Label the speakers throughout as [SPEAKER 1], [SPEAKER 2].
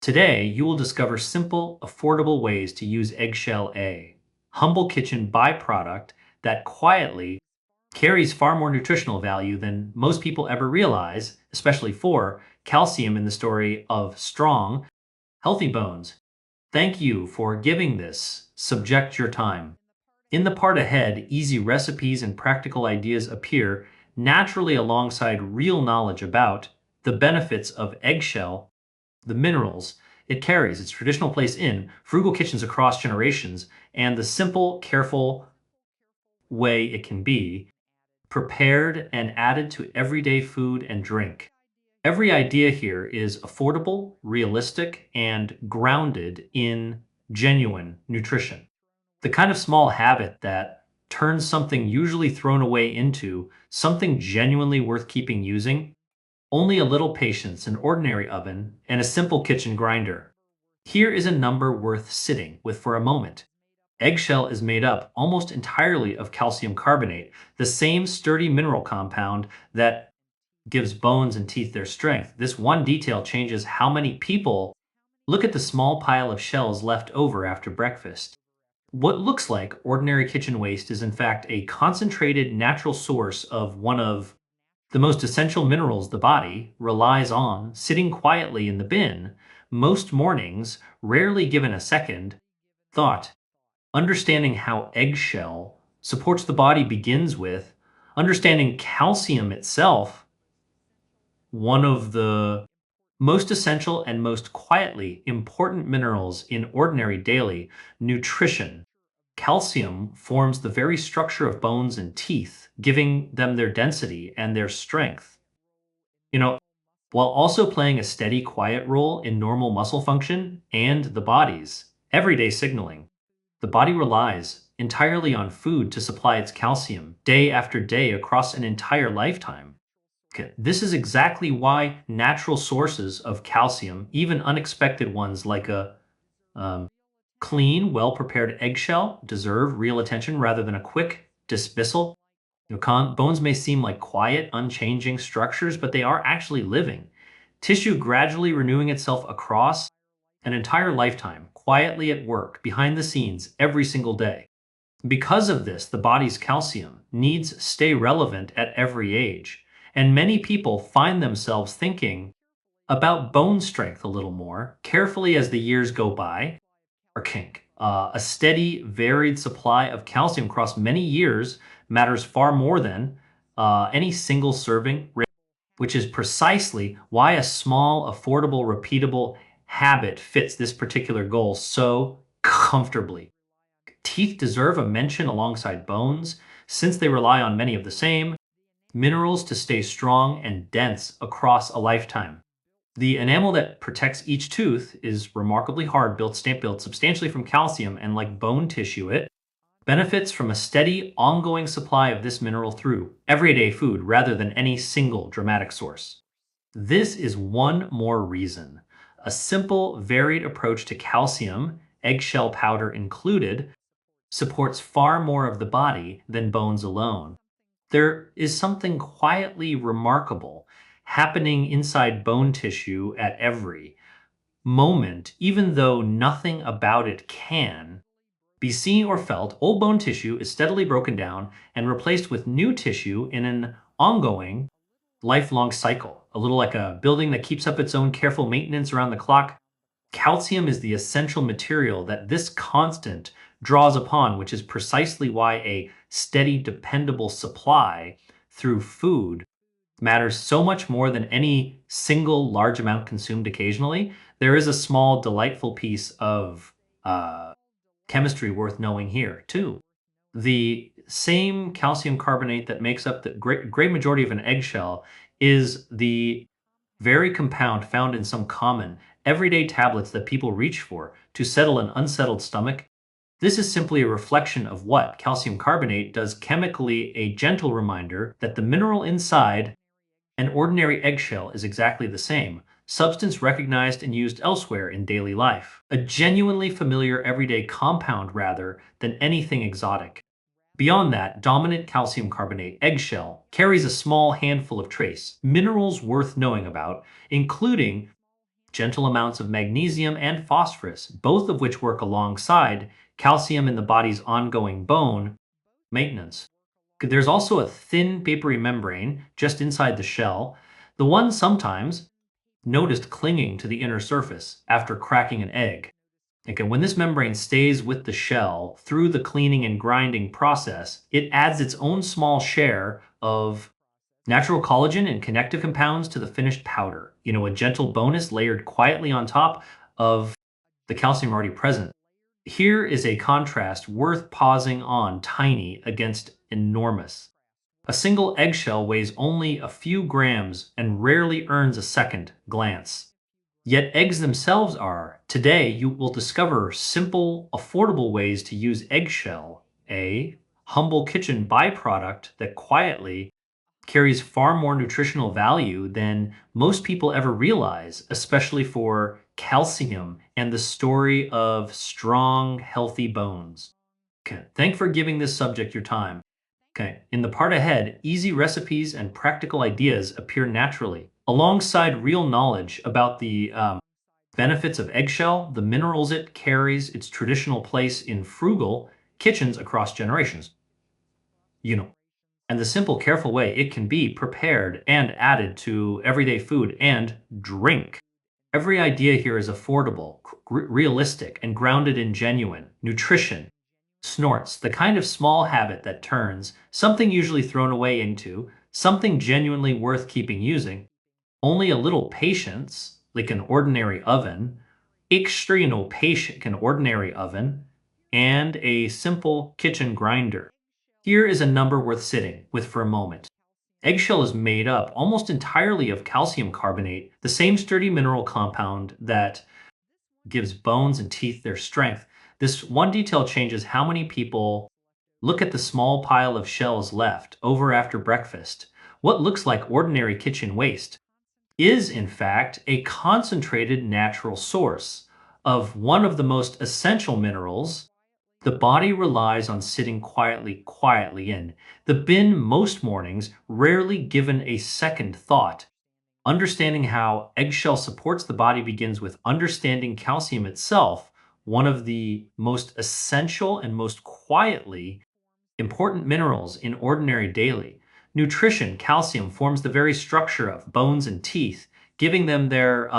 [SPEAKER 1] Today, you will discover simple, affordable ways to use Eggshell A, humble kitchen byproduct that quietly carries far more nutritional value than most people ever realize, especially for calcium in the story of strong, healthy bones. Thank you for giving this subject your time. In the part ahead, easy recipes and practical ideas appear naturally alongside real knowledge about the benefits of eggshell, the minerals it carries, its traditional place in frugal kitchens across generations, and the simple, careful way it can be prepared and added to everyday food and drink. Every idea here is affordable, realistic, and grounded in genuine nutrition. The kind of small habit that turns something usually thrown away into something genuinely worth keeping using. Only a little patience, an ordinary oven, and a simple kitchen grinder. Here is a number worth sitting with for a moment. Eggshell is made up almost entirely of calcium carbonate, the same sturdy mineral compound that gives bones and teeth their strength. This one detail changes how many people look at the small pile of shells left over after breakfast. What looks like ordinary kitchen waste is in fact a concentrated natural source of one of the most essential minerals the body relies on, sitting quietly in the bin most mornings, rarely given a second thought. Understanding how eggshell supports the body begins with understanding calcium itself, one of the most essential and most quietly important minerals in ordinary daily nutrition. Calcium forms the very structure of bones and teeth, giving them their density and their strength. You know, while also playing a steady, quiet role in normal muscle function and the body's everyday signaling. The body relies entirely on food to supply its calcium day after day across an entire lifetime. Okay, this is exactly why natural sources of calcium, even unexpected ones like a um, clean, well prepared eggshell, deserve real attention rather than a quick dismissal. Bones may seem like quiet, unchanging structures, but they are actually living. Tissue gradually renewing itself across an entire lifetime, quietly at work, behind the scenes, every single day. Because of this, the body's calcium needs stay relevant at every age. And many people find themselves thinking about bone strength a little more carefully as the years go by, or kink. A steady, varied supply of calcium across many years matters far more than any single serving, which is precisely why a small, affordable, repeatable habit fits this particular goal so comfortably. Teeth deserve a mention alongside bones, since they rely on many of the same minerals to stay strong and dense across a lifetime. The enamel that protects each tooth is remarkably hard, stamp built substantially from calcium, and like bone tissue, it benefits from a steady, ongoing supply of this mineral through everyday food rather than any single dramatic source. This is one more reason. A simple, varied approach to calcium, eggshell powder included, supports far more of the body than bones alone. There is something quietly remarkable happening inside bone tissue at every moment, even though nothing about it can be seen or felt. Old bone tissue is steadily broken down and replaced with new tissue in an ongoing, lifelong cycle, a little like a building that keeps up its own careful maintenance around the clock. Calcium is the essential material that this constant draws upon, which is precisely why a steady, dependable supply through food matters so much more than any single large amount consumed occasionally. There is a small, delightful piece of chemistry worth knowing here, too. The same calcium carbonate that makes up the great majority of an eggshell is the very compound found in some common, everyday tablets that people reach for to settle an unsettled stomach. This is simply a reflection of what calcium carbonate does chemically, a gentle reminder that the mineral inside an ordinary eggshell is exactly the same, substance recognized and used elsewhere in daily life. A genuinely familiar everyday compound rather than anything exotic. Beyond that, dominant calcium carbonate eggshell carries a small handful of trace minerals worth knowing about, including gentle amounts of magnesium and phosphorus, both of which work alongside calcium in the body's ongoing bone maintenance. There's also a thin, papery membrane just inside the shell, the one sometimes noticed clinging to the inner surface after cracking an egg. Okay, when this membrane stays with the shell through the cleaning and grinding process, it adds its own small share of natural collagen and connective compounds to the finished powder. A gentle bonus layered quietly on top of the calcium already present. Here is a contrast worth pausing on: tiny against enormous. A single eggshell weighs only a few grams and rarely earns a second glance. Yet eggs themselves are. Today, you will discover simple, affordable ways to use eggshell, a humble kitchen byproduct that quietly carries far more nutritional value than most people ever realize, especially for calcium and the story of strong, healthy bones. Okay, thanks for giving this subject your time. Okay, in the part ahead, easy recipes and practical ideas appear naturally, alongside real knowledge about the benefits of eggshell, the minerals it carries, its traditional place in frugal kitchens across generations. You know, and the simple, careful way it can be prepared and added to everyday food and drink. Every idea here is affordable, realistic, and grounded in genuine nutrition. Snorts, the kind of small habit that turns something usually thrown away into something genuinely worth keeping using. Only a little patience, like an ordinary oven, extra patient, an ordinary oven, and a simple kitchen grinder. Here is a number worth sitting with for a moment. Eggshell is made up almost entirely of calcium carbonate, the same sturdy mineral compound that gives bones and teeth their strength. This one detail changes how many people look at the small pile of shells left over after breakfast. What looks like ordinary kitchen waste is, in fact, a concentrated natural source of one of the most essential minerals the body relies on sitting quietly in. The bin most mornings, rarely given a second thought. Understanding how eggshell supports the body begins with understanding calcium itself, one of the most essential and most quietly important minerals in ordinary daily. Nutrition, calcium, forms the very structure of bones and teeth, giving them their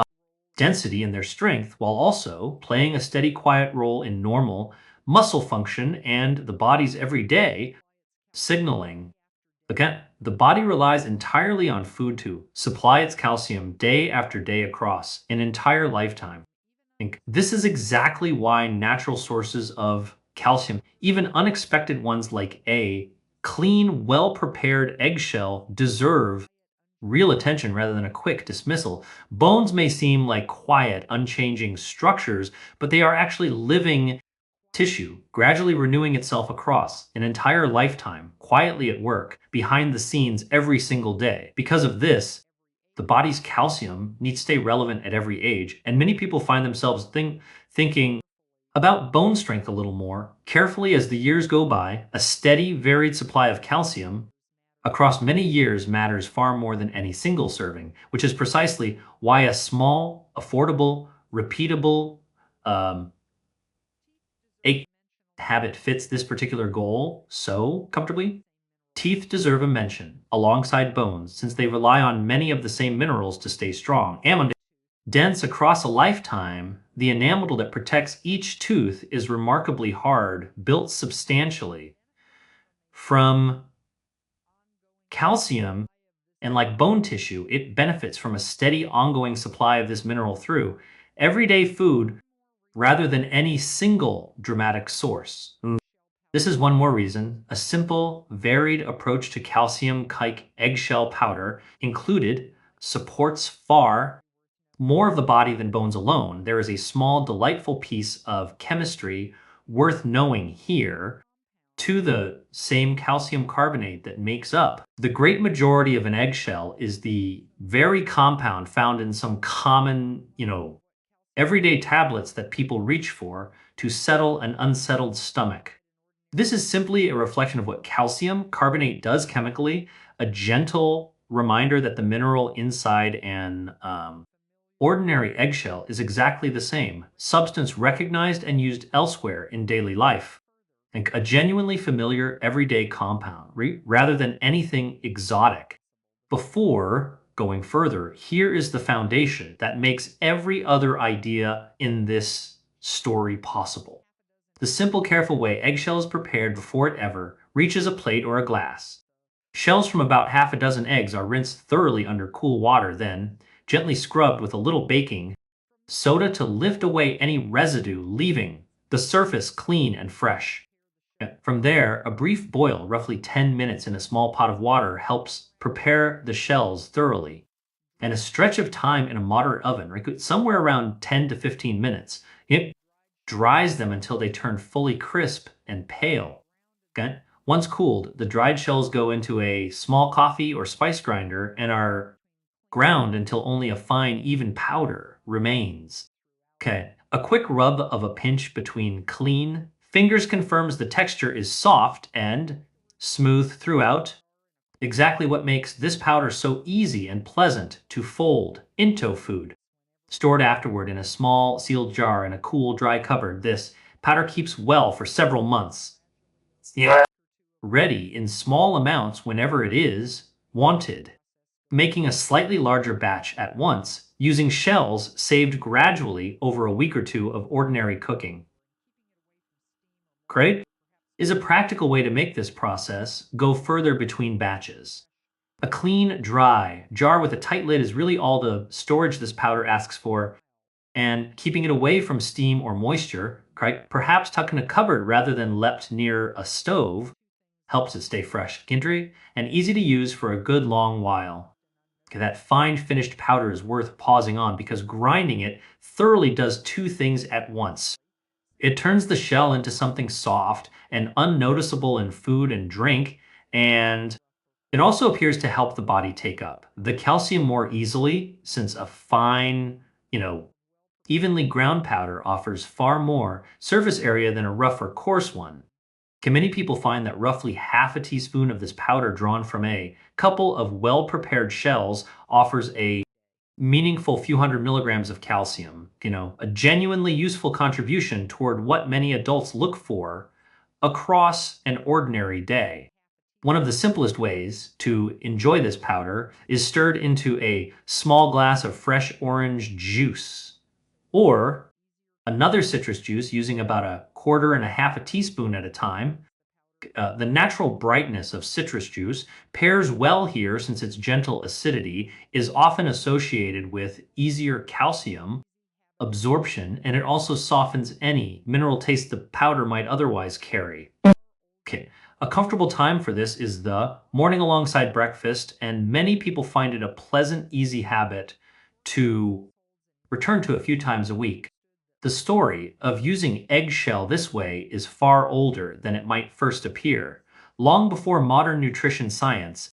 [SPEAKER 1] density and their strength, while also playing a steady, quiet role in normal muscle function and the body's everyday signaling. Again, the body relies entirely on food to supply its calcium day after day across an entire lifetime. And this is exactly why natural sources of calcium, even unexpected ones like a clean, well prepared eggshell, deserve real attention rather than a quick dismissal. Bones may seem like quiet, unchanging structures, but they are actually living tissue, gradually renewing itself across an entire lifetime, quietly at work, behind the scenes every single day. Because of this, the body's calcium needs to stay relevant at every age, and many people find themselves thinking about bone strength a little more carefully as the years go by. A steady, varied supply of calcium across many years matters far more than any single serving, which is precisely why a small, affordable, repeatable um, a habit fits this particular goal so comfortably. Teeth deserve a mention alongside bones since they rely on many of the same minerals to stay strong. And dense across a lifetime, the enamel that protects each tooth is remarkably hard, built substantially from calcium, and like bone tissue, it benefits from a steady, ongoing supply of this mineral through everyday food rather than any single dramatic source. This is one more reason a simple, varied approach to calcium kike eggshell powder included supports far more of the body than bones alone. There is a small, delightful piece of chemistry worth knowing here to the same calcium carbonate that makes up the great majority of an eggshell is the very compound found in some common, everyday tablets that people reach for to settle an unsettled stomach. This is simply a reflection of what calcium carbonate does chemically, a gentle reminder that the mineral inside an Ordinary eggshell is exactly the same, substance recognized and used elsewhere in daily life. Like a genuinely familiar everyday compound, rather than anything exotic. Before going further, here is the foundation that makes every other idea in this story possible. The simple, careful way eggshell is prepared before it ever reaches a plate or a glass. Shells from about half a dozen eggs are rinsed thoroughly under cool water, then gently scrubbed with a little baking soda to lift away any residue, leaving the surface clean and fresh. From there, a brief boil, roughly 10 minutes in a small pot of water, helps prepare the shells thoroughly. And a stretch of time in a moderate oven, right, somewhere around 10 to 15 minutes, it dries them until they turn fully crisp and pale. Okay? Once cooled, the dried shells go into a small coffee or spice grinder and are ground until only a fine, even powder remains. Okay, a quick rub of a pinch between clean fingers confirms the texture is soft and smooth throughout. Exactly what makes this powder so easy and pleasant to fold into food. Stored afterward in a small sealed jar in a cool, dry cupboard, this powder keeps well for several months. Yeah. Ready in small amounts whenever it is wanted. Making a slightly larger batch at once, using shells saved gradually over a week or two of ordinary cooking. Great is a practical way to make this process go further between batches. A clean, dry jar with a tight lid is really all the storage this powder asks for, and keeping it away from steam or moisture, perhaps tucked in a cupboard rather than left near a stove, helps it stay fresh, kindry, and easy to use for a good long while. Okay, that fine finished powder is worth pausing on because grinding it thoroughly does two things at once. It turns the shell into something soft and unnoticeable in food and drink, and it also appears to help the body take up the calcium more easily since a fine, evenly ground powder offers far more surface area than a rough or coarse one. Can many people find that roughly half a teaspoon of this powder drawn from a couple of well-prepared shells offers a meaningful few hundred milligrams of calcium, a genuinely useful contribution toward what many adults look for across an ordinary day. One of the simplest ways to enjoy this powder is stirred into a small glass of fresh orange juice or another citrus juice using about a quarter and a half a teaspoon at a time. The natural brightness of citrus juice pairs well here since its gentle acidity is often associated with easier calcium absorption, and it also softens any mineral taste the powder might otherwise carry. Okay, a comfortable time for this is the morning alongside breakfast, and many people find it a pleasant, easy habit to return to a few times a week. The story of using eggshell this way is far older than it might first appear. Long before modern nutrition science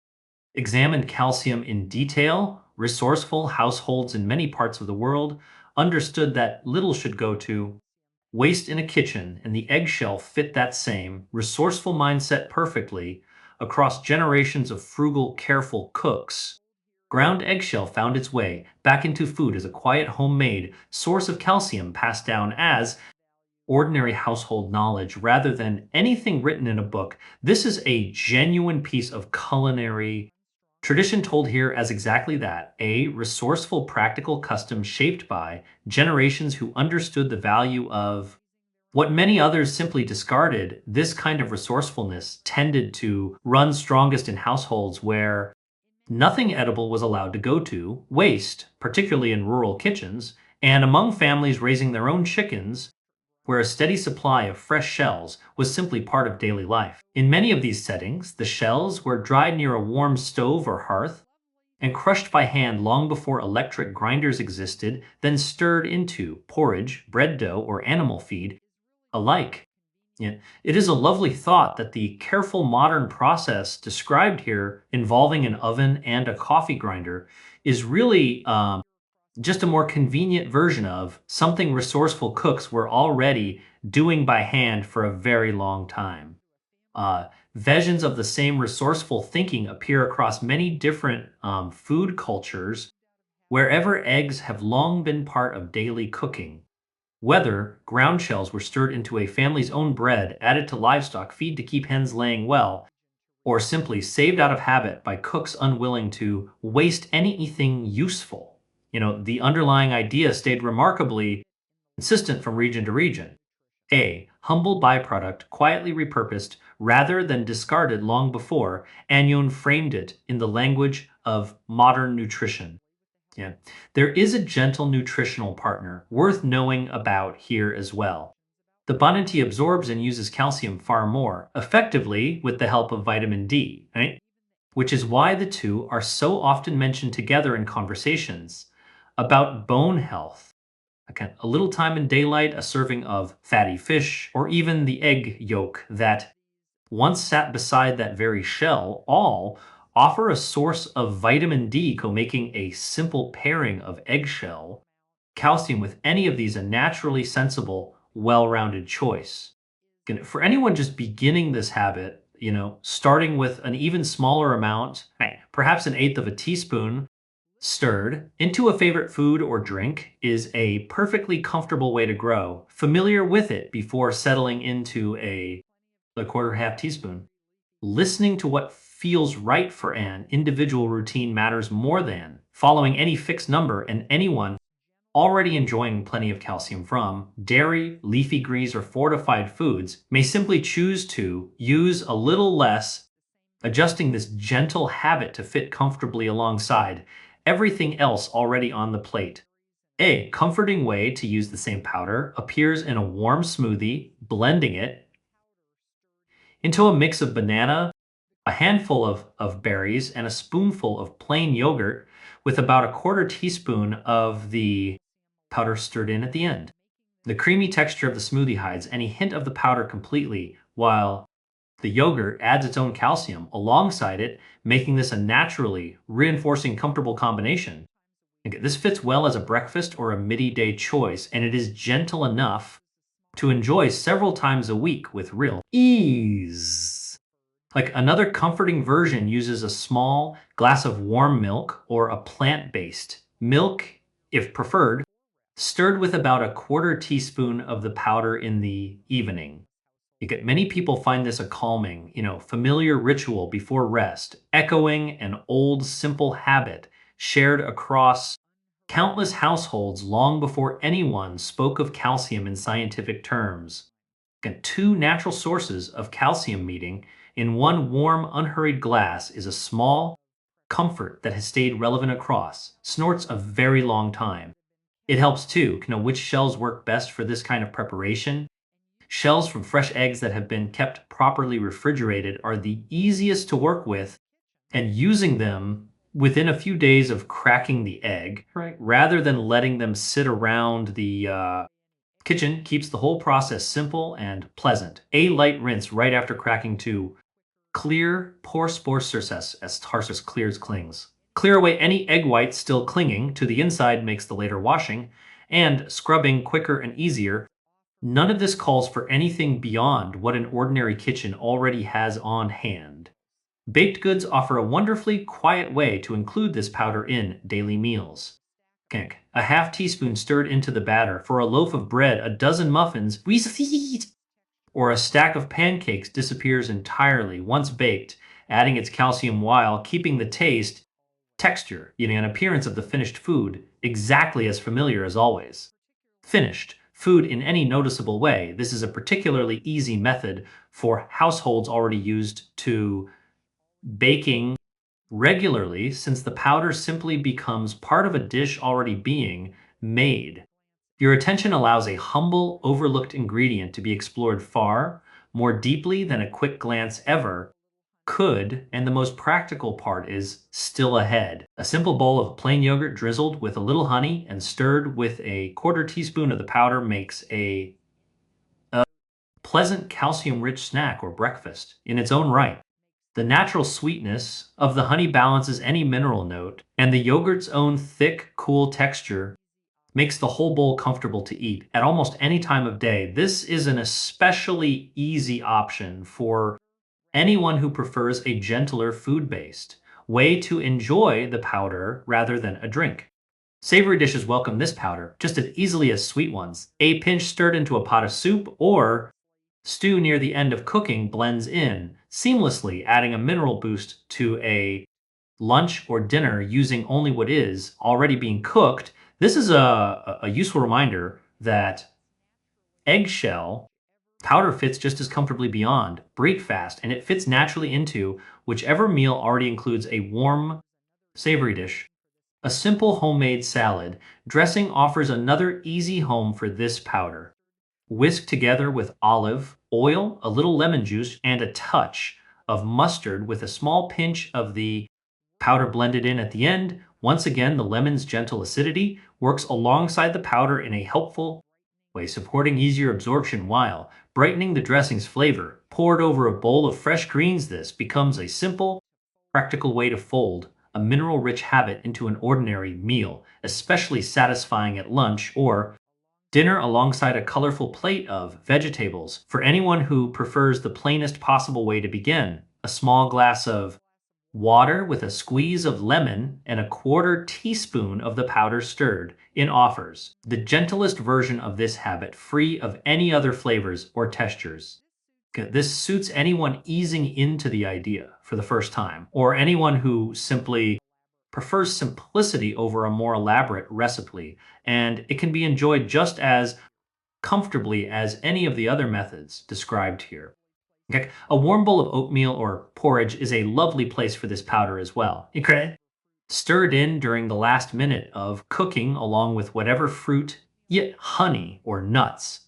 [SPEAKER 1] examined calcium in detail, resourceful households in many parts of the world understood that little should go to waste in a kitchen, and the eggshell fit that same resourceful mindset perfectly across generations of frugal, careful cooks. Ground eggshell found its way back into food as a quiet homemade source of calcium passed down as ordinary household knowledge rather than anything written in a book. This is a genuine piece of culinary tradition told here as exactly that, a resourceful, practical custom shaped by generations who understood the value of what many others simply discarded. This kind of resourcefulness tended to run strongest in households where nothing edible was allowed to go to waste, particularly in rural kitchens, and among families raising their own chickens, where a steady supply of fresh shells was simply part of daily life. In many of these settings, the shells were dried near a warm stove or hearth and crushed by hand long before electric grinders existed, then stirred into porridge, bread dough, or animal feed alike. Yeah. It is a lovely thought that the careful modern process described here involving an oven and a coffee grinder is really just a more convenient version of something resourceful cooks were already doing by hand for a very long time. Uh, Visions of the same resourceful thinking appear across many different food cultures Wherever eggs have long been part of daily cooking, whether ground shells were stirred into a family's own bread, added to livestock feed to keep hens laying well, or simply saved out of habit by cooks unwilling to waste anything useful. The underlying idea stayed remarkably consistent from region to region. A humble byproduct quietly repurposed rather than discarded long before, Anion framed it in the language of modern nutrition. Yeah. There is a gentle nutritional partner worth knowing about here as well. The Bonanti absorbs and uses calcium far more effectively with the help of vitamin D, right? Which is why the two are so often mentioned together in conversations about bone health. Again, a little time in daylight, a serving of fatty fish, or even the egg yolk that once sat beside that very shell, all offer a source of vitamin D, making a simple pairing of eggshell calcium with any of these a naturally sensible, well-rounded choice. And for anyone just beginning this habit, starting with an even smaller amount, perhaps an eighth of a teaspoon, stirred into a favorite food or drink is a perfectly comfortable way to grow. Familiar with it before settling into a quarter half teaspoon. Listening to what feels right for an individual routine matters more than following any fixed number, and anyone already enjoying plenty of calcium from dairy, leafy greens, or fortified foods may simply choose to use a little less, adjusting this gentle habit to fit comfortably alongside everything else already on the plate. A comforting way to use the same powder appears in a warm smoothie, blending it into a mix of banana, a handful of berries, and a spoonful of plain yogurt with about a quarter teaspoon of the powder stirred in at the end. The creamy texture of the smoothie hides any hint of the powder completely, while the yogurt adds its own calcium alongside it, making this a naturally reinforcing, comfortable combination. Okay, this fits well as a breakfast or a midday choice, and it is gentle enough to enjoy several times a week with real ease. Like another comforting version uses a small glass of warm milk or a plant-based milk, if preferred, stirred with about a quarter teaspoon of the powder in the evening. Many people find this a calming, familiar ritual before rest, echoing an old simple habit shared across countless households long before anyone spoke of calcium in scientific terms. Two natural sources of calcium meeting in one warm, unhurried glass is a small comfort that has stayed relevant across snorts a very long time. It helps too, which shells work best for this kind of preparation. Shells from fresh eggs that have been kept properly refrigerated are the easiest to work with, and using them within a few days of cracking the egg, right, rather than letting them sit around the kitchen keeps the whole process simple and pleasant. A light rinse right after cracking to clear pore spore surface as tarsus clears clings. Clear away any egg whites still clinging to the inside makes the later washing and scrubbing quicker and easier. None of this calls for anything beyond what an ordinary kitchen already has on hand. Baked goods offer a wonderfully quiet way to include this powder in daily meals. A half teaspoon stirred into the batter for a loaf of bread, a dozen muffins, or a stack of pancakes disappears entirely once baked, adding its calcium while keeping the taste, texture, and appearance of the finished food exactly as familiar as always. Finished food in any noticeable way. This is a particularly easy method for households already used to baking regularly, since the powder simply becomes part of a dish already being made. Your attention allows a humble, overlooked ingredient to be explored far more deeply than a quick glance ever could, and the most practical part is still ahead. A simple bowl of plain yogurt drizzled with a little honey and stirred with a quarter teaspoon of the powder makes a pleasant calcium-rich snack or breakfast in its own right. The natural sweetness of the honey balances any mineral note, and the yogurt's own thick, cool texture makes the whole bowl comfortable to eat at almost any time of day. This is an especially easy option for anyone who prefers a gentler food-based way to enjoy the powder rather than a drink. Savory dishes welcome this powder just as easily as sweet ones. A pinch stirred into a pot of soup or stew near the end of cooking blends in seamlessly, adding a mineral boost to a lunch or dinner using only what is already being cooked. This is a useful reminder that eggshell powder fits just as comfortably beyond, break fast, and it fits naturally into whichever meal already includes a warm, savory dish. A simple homemade salad dressing offers another easy home for this powder. Whisk together with olive oil, a little lemon juice, and a touch of mustard with a small pinch of the powder blended in at the end. Once again, the lemon's gentle acidity works alongside the powder in a helpful way, supporting easier absorption while brightening the dressing's flavor. Poured over a bowl of fresh greens, this becomes a simple, practical way to fold a mineral rich habit into an ordinary meal, especially satisfying at lunch or dinner alongside a colorful plate of vegetables. For anyone who prefers the plainest possible way to begin, a small glass of water with a squeeze of lemon and a quarter teaspoon of the powder stirred in offers. The gentlest version of this habit, free of any other flavors or textures. Okay, this suits anyone easing into the idea for the first time, or anyone who simply prefers simplicity over a more elaborate recipe, and it can be enjoyed just as comfortably as any of the other methods described here. Okay. A warm bowl of oatmeal or porridge is a lovely place for this powder as well. Okay. Stir it in during the last minute of cooking along with whatever fruit, yet honey or nuts.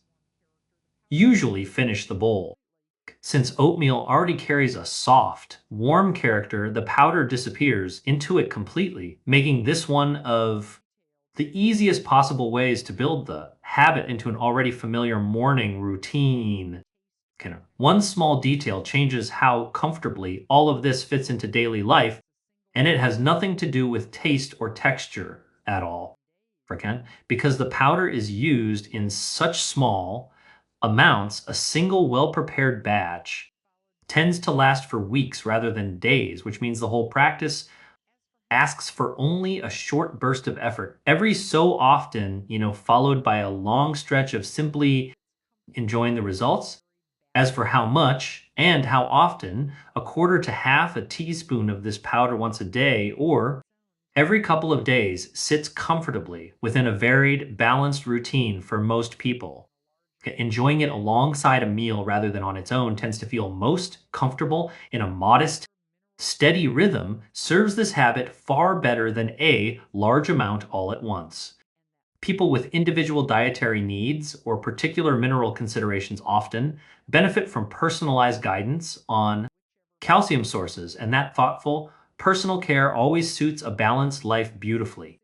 [SPEAKER 1] Usually finish the bowl. Since oatmeal already carries a soft, warm character, the powder disappears into it completely, making this one of the easiest possible ways to build the habit into an already familiar morning routine. One small detail changes how comfortably all of this fits into daily life, and it has nothing to do with taste or texture at all. Because the powder is used in such small amounts, a single well prepared batch tends to last for weeks rather than days, which means the whole practice asks for only a short burst of effort every so often, followed by a long stretch of simply enjoying the results. As for how much and how often, a quarter to half a teaspoon of this powder once a day or every couple of days sits comfortably within a varied, balanced routine for most people. Enjoying it alongside a meal rather than on its own tends to feel most comfortable in a modest, steady rhythm, serves this habit far better than a large amount all at once. People with individual dietary needs or particular mineral considerations often benefit from personalized guidance on calcium sources, and that thoughtful, personal care always suits a balanced life beautifully.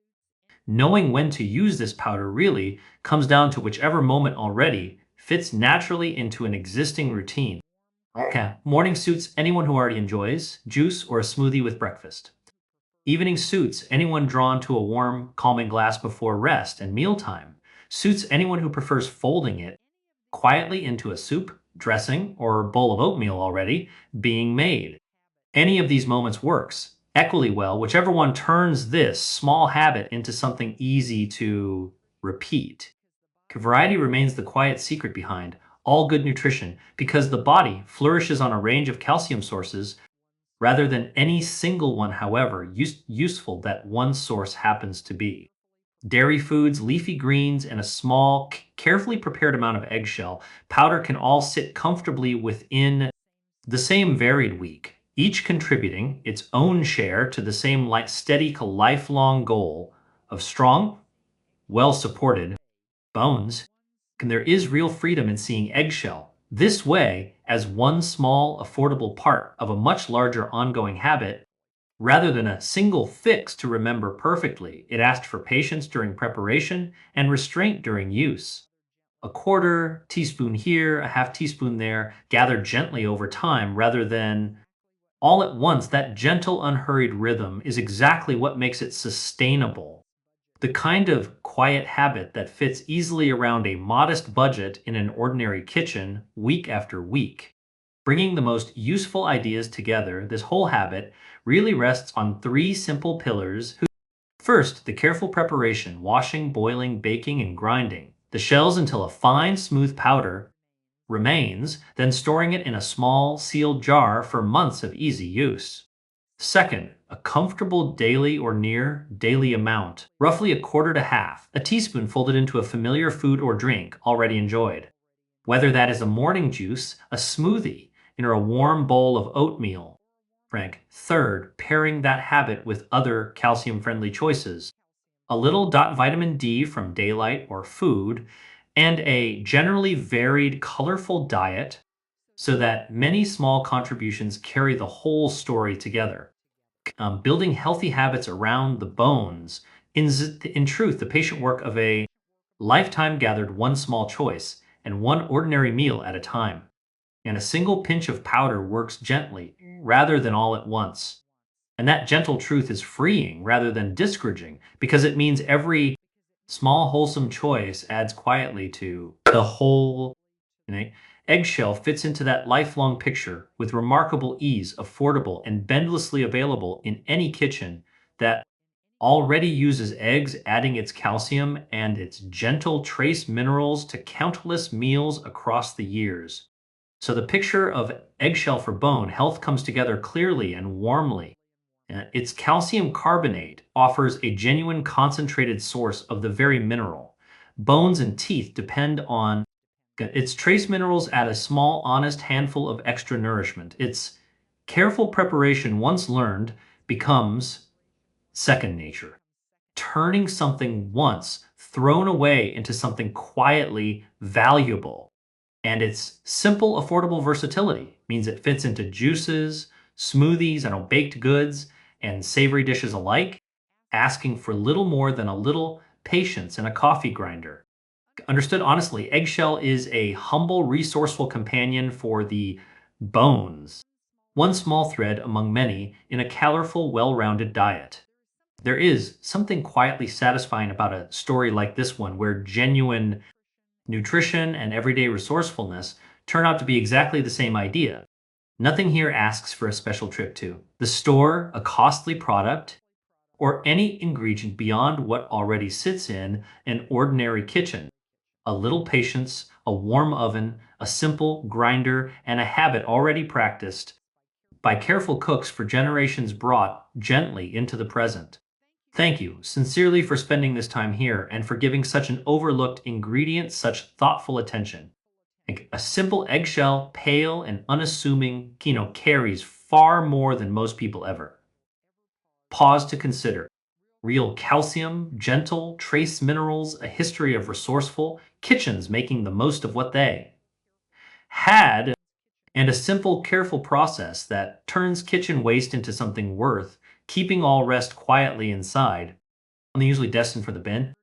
[SPEAKER 1] Knowing when to use this powder really comes down to whichever moment already fits naturally into an existing routine. Okay, morning suits anyone who already enjoys juice or a smoothie with breakfast. Evening suits anyone drawn to a warm, calming glass before rest, and mealtime suits anyone who prefers folding it quietly into a soup, dressing, or bowl of oatmeal already being made. Any of these moments works equally well, whichever one turns this small habit into something easy to repeat. Variety remains the quiet secret behind all good nutrition because the body flourishes on a range of calcium sources rather than any single one, however useful that one source happens to be. Dairy foods, leafy greens, and a small, carefully prepared amount of eggshell powder can all sit comfortably within the same varied week, each contributing its own share to the same steady, lifelong goal of strong, well supported bones. And there is real freedom in seeing eggshell this way as one small, affordable part of a much larger ongoing habit rather than a single fix to remember perfectly. It asked for patience during preparation and restraint during use. A quarter teaspoon here, a half teaspoon there, gathered gently over time rather than all at once. That gentle, unhurried rhythm is exactly what makes it sustainable. The kind of quiet habit that fits easily around a modest budget in an ordinary kitchen week after week. Bringing the most useful ideas together, this whole habit really rests on three simple pillars. First, the careful preparation, washing, boiling, baking, and grinding the shells until a fine, smooth powder remains, then storing it in a small, sealed jar for months of easy use. Second, a comfortable daily or near daily amount, roughly a quarter to half, a teaspoon folded into a familiar food or drink already enjoyed. Whether that is a morning juice, a smoothie, or a warm bowl of oatmeal. Frank. Third, pairing that habit with other calcium friendly choices. A little dot vitamin D from daylight or food, and a generally varied, colorful diet so that many small contributions carry the whole story together. Building healthy habits around the bones, in truth, the patient work of a lifetime gathered one small choice and one ordinary meal at a time. And a single pinch of powder works gently rather than all at once. And that gentle truth is freeing rather than discouraging because it means every small, wholesome choice adds quietly to the whole. You know, Eggshell fits into that lifelong picture with remarkable ease, affordable, and endlessly available in any kitchen that already uses eggs, adding its calcium and its gentle trace minerals to countless meals across the years. So the picture of eggshell for bone health comes together clearly and warmly. Its calcium carbonate offers a genuine concentrated source of the very mineral. Bones and teeth depend on its trace minerals add a small, honest handful of extra nourishment. Its careful preparation, once learned, becomes second nature. Turning something once thrown away into something quietly valuable. And its simple, affordable versatility means it fits into juices, smoothies, and baked goods, and savory dishes alike, asking for little more than a little patience and a coffee grinder. Understood honestly, Eggshell is a humble, resourceful companion for the bones, one small thread among many in a colorful, well rounded diet. There is something quietly satisfying about a story like this one, where genuine nutrition and everyday resourcefulness turn out to be exactly the same idea. Nothing here asks for a special trip to the store, a costly product, or any ingredient beyond what already sits in an ordinary kitchen. A little patience, a warm oven, a simple grinder, and a habit already practiced by careful cooks for generations brought gently into the present. Thank you sincerely for spending this time here and for giving such an overlooked ingredient such thoughtful attention. Like a simple eggshell, pale and unassuming, carries far more than most people ever. Pause to consider. Real calcium, gentle, trace minerals, a history of resourceful kitchens making the most of what they had, and a simple, careful process that turns kitchen waste into something worth keeping all rest quietly inside, only usually destined for the bin.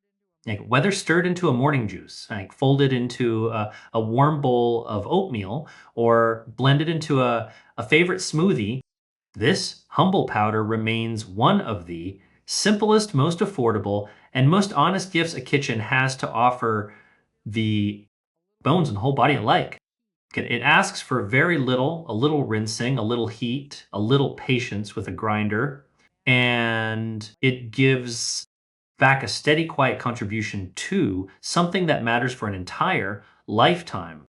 [SPEAKER 1] Like whether stirred into a morning juice, like folded into a warm bowl of oatmeal, or blended into a favorite smoothie, this humble powder remains one of the simplest, most affordable, and most honest gifts a kitchen has to offer the bones and the whole body alike. Okay, it asks for very little, a little rinsing, a little heat, a little patience with a grinder, and it gives back a steady, quiet contribution to something that matters for an entire lifetime.